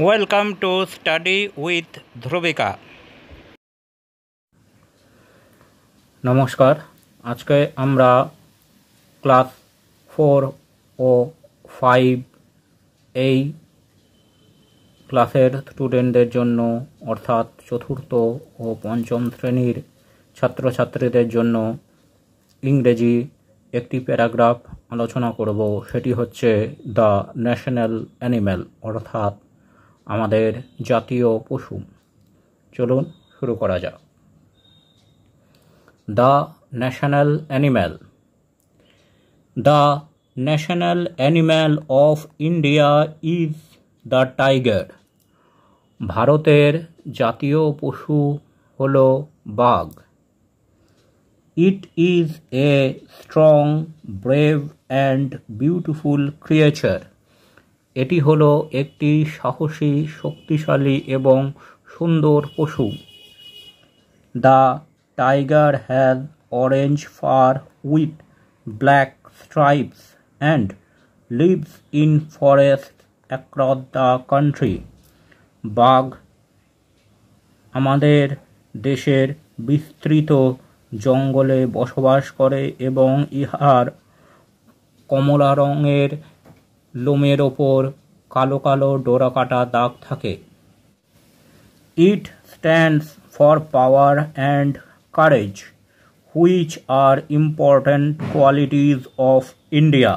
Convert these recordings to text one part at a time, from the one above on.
Welcome to study with Dhruvika. নমস্কার, আজকে আমরা ক্লাস 4 ও 5 এই ক্লাসের স্টুডেন্টদের জন্য অর্থাৎ চতুর্থ ও পঞ্চম শ্রেণীর ছাত্রছাত্রীদের জন্য ইংরেজি একটি প্যারাগ্রাফ আলোচনা করব। সেটি হচ্ছে দ্য ন্যাশনাল অ্যানিম্যাল, অর্থাৎ আমাদের জাতীয় পশু। চলুন শুরু করা যাক। The national animal. The national animal of India is the tiger. ভারতের জাতীয় পশু হল বাঘ। It is a strong, brave and beautiful creature. এটি হলো একটি সাহসী, শক্তিশালী এবং সুন্দর পশু। The tiger has orange fur with black stripes and lives in forest across the country. বাঘ আমাদের দেশের বিস্তৃত জঙ্গলে বসবাস করে এবং ইহার কমলা রঙের লোমের ওপর কালো কালো ডোরাকাটা দাগ থাকে। It stands for power and courage, which are important qualities of India.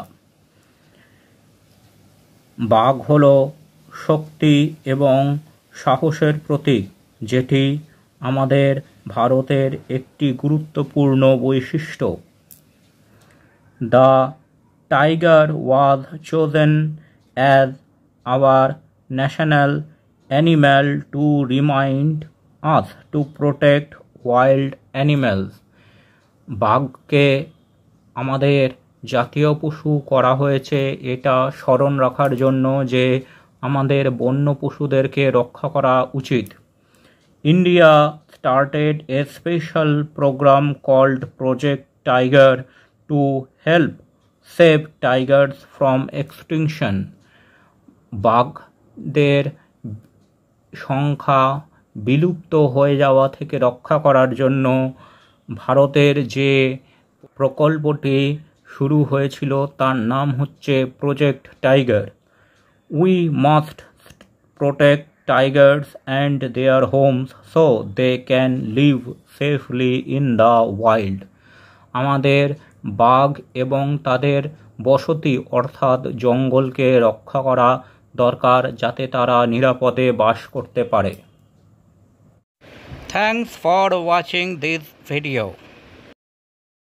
বাঘ হল শক্তি এবং সাহসের প্রতীক, যেটি আমাদের ভারতের একটি গুরুত্বপূর্ণ বৈশিষ্ট্য। The tiger was chosen as our national animal to remind us to protect wild animals. বাঘকে আমাদের জাতীয় পশু করা হয়েছে এটা স্মরণ রাখার জন্য যে আমাদের বন্য পশুদেরকে রক্ষা করা উচিত। India started a special program called Project Tiger to help save tigers from extinction. বাঘদের সংখ্যা বিলুপ্ত হয়ে যাওয়া থেকে রক্ষা করার জন্য ভারতের যে প্রকল্পটি শুরু হয়েছিল তার নাম হচ্ছে project tiger. We must protect tigers and their homes so they can live safely in the wild. আমাদের বাঘ এবং তাদের বসতি অর্থাৎ জঙ্গলকে রক্ষা করা দরকার যাতে তারা নিরাপদে বাস করতে পারে। Thanks for watching this video.